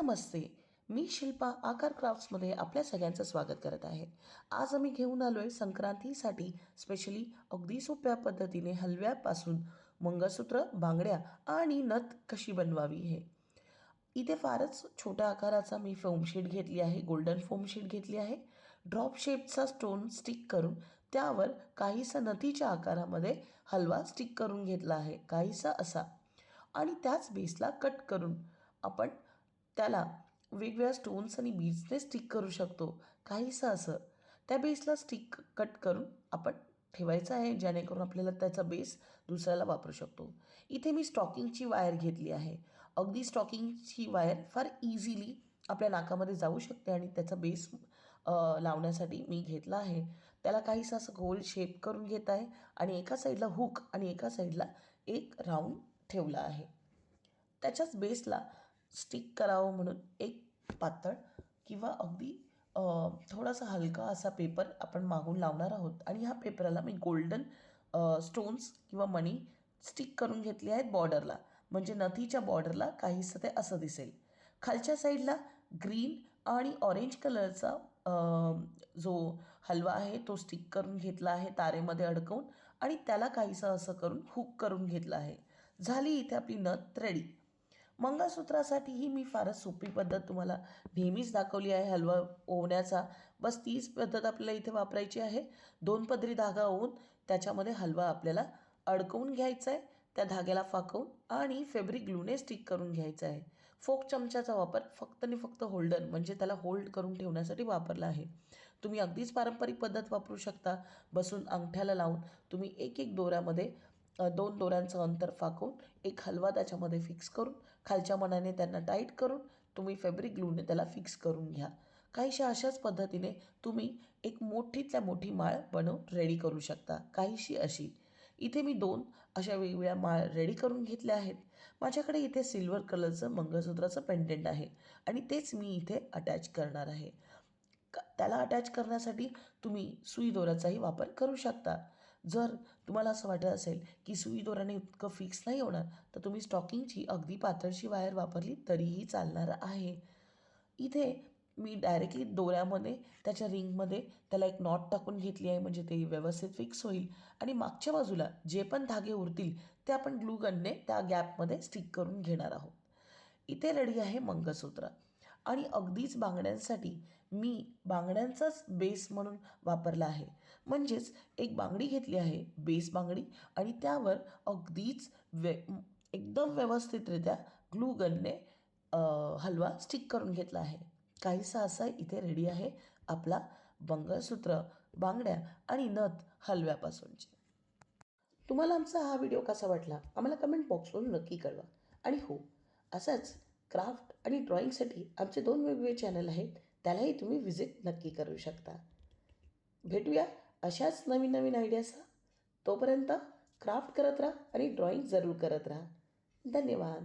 नमस्ते. मी शिल्पा आकार क्राफ्ट्समध्ये आपल्या सगळ्यांचं स्वागत करत आहे. आज आम्ही घेऊन आलो आहे संक्रांतीसाठी स्पेशली अगदी सोप्या पद्धतीने हलव्यापासून मंगळसूत्र, बांगड्या आणि नथ कशी बनवावी हे. इथे फारच छोट्या आकाराचा मी फोम शीट घेतली आहे, गोल्डन फोम शीट घेतली आहे. ड्रॉप शेपचा स्टोन स्टिक करून त्यावर काहीसा नथीच्या आकारामध्ये हलवा स्टिक करून घेतला आहे, काहीसा असा. आणि त्याच बेसला कट करून आपण त्याला वेगवेगळ्या स्टोन्स आणि बीड्सने स्टिक करू शकतो, काहीसं असं. त्या बेसला स्टिक कट करून आपण ठेवायचं आहे, जेणेकरून आपल्याला त्याचा बेस दुसऱ्याला वापरू शकतो. इथे मी स्टॉकिंगची वायर घेतली आहे. अगदी स्टॉकिंगची वायर फार इझिली आपल्या नाकामध्ये जाऊ शकते आणि त्याचा बेस लावण्यासाठी मी घेतला आहे. त्याला काहीसं असं गोल शेप करून घेत आहे आणि एका साईडला हुक आणि एका साईडला एक राऊंड ठेवला आहे. त्याच्याच बेसला स्टिक करावं म्हणून एक पातळ किंवा अगदी थोडासा हलका असा पेपर आपण मागून लावणार आहोत आणि ह्या पेपराला मी गोल्डन स्टोन्स किंवा मणी स्टिक करून घेतले आहेत बॉर्डरला, म्हणजे नथीच्या बॉर्डरला काहीसं ते असं दिसेल. खालच्या साईडला ग्रीन आणि ऑरेंज कलरचा जो हलवा आहे तो स्टिक करून घेतला आहे तारेमध्ये अडकवून आणि त्याला काहीसं असं करून हुक करून घेतलं आहे. झाली इथे आपली नथ रेडी. मंगळसूत्रासाठीही मी फारच सोपी पद्धत तुम्हाला नेहमीच दाखवली आहे हलवा ओवण्याचा. बस तीच पद्धत आपल्याला इथे वापरायची आहे. 2 पदरी धागा ओवून त्याच्यामध्ये हलवा आपल्याला अडकवून घ्यायचा आहे, त्या धाग्याला फाकवून आणि फॅब्रिक ग्लूने स्टिक करून घ्यायचं आहे. फोक चमच्याचा वापर फक्त आणि फक्त होल्डर म्हणजे त्याला होल्ड करून ठेवण्यासाठी वापरला आहे. तुम्ही अगदीच पारंपरिक पद्धत वापरू शकता. बसून अंगठ्याला लावून तुम्ही एक एक दोऱ्यामध्ये 2 दोऱ्यांचं अंतर फाकून एक हलवा त्याच्यामध्ये फिक्स करून खालच्या मनाने त्यांना टाईट करून तुम्ही फॅब्रिक ग्लूने त्याला फिक्स करून घ्या. काहीशा अशाच पद्धतीने तुम्ही एक मोठीतल्या मोठी माळ बनवून रेडी करू शकता, काहीशी अशी. इथे मी 2 अशा वेगवेगळ्या माळ रेडी करून घेतल्या आहेत. माझ्याकडे इथे सिल्वर कलरचं मंगळसूत्राचं पेंडंट आहे आणि तेच मी इथे अटॅच करणार आहे. त्याला अटॅच करण्यासाठी तुम्ही सुई दोऱ्याचाही वापर करू शकता. जर तुम्हाला असं वाटत असेल की सुई दोऱ्याने इतकं फिक्स नाही होणार, तर तुम्ही स्टॉकिंगची अगदी पातळशी वायर वापरली तरीही चालणार आहे. इथे मी डायरेक्टली दोऱ्यामध्ये त्याच्या रिंगमध्ये त्याला एक नॉट टाकून घेतली आहे, म्हणजे ते व्यवस्थित फिक्स होईल. आणि मागच्या बाजूला जे पण धागे उरतील ते आपण ग्लू गनने त्या गॅपमध्ये स्टिक करून घेणार आहोत. इथे रेडी आहे मंगळसूत्र. आणि अगदीच बांगड्यांसाठी मी बांगड्यांचाच बेस म्हणून वापरला आहे. म्हणजेच एक बांगडी घेतली आहे, बेस बांगडी, आणि त्यावर अगदीच एकदम व्यवस्थितरित्या ग्लू गनने हलवा स्टिक करून घेतला आहे. काहीसा असा इथे रेडी आहे आपला मंगळसूत्र, बांगड्या आणि नथ हलव्यापासूनची. तुम्हाला आमचा हा व्हिडिओ कसा वाटला आम्हाला कमेंट बॉक्सवरून नक्की कळवा. आणि हो, असाच क्राफ्ट आणि ड्रॉइंगसाठी आमचे 2 वेगवेगळे चॅनल आहेत, त्यालाही तुम्ही व्हिजिट नक्की करू शकता. भेटूया अशाच नवीन नवीन आयडियासह. तोपर्यंत क्राफ्ट करत राहा आणि ड्रॉइंग जरूर करत राहा. धन्यवाद.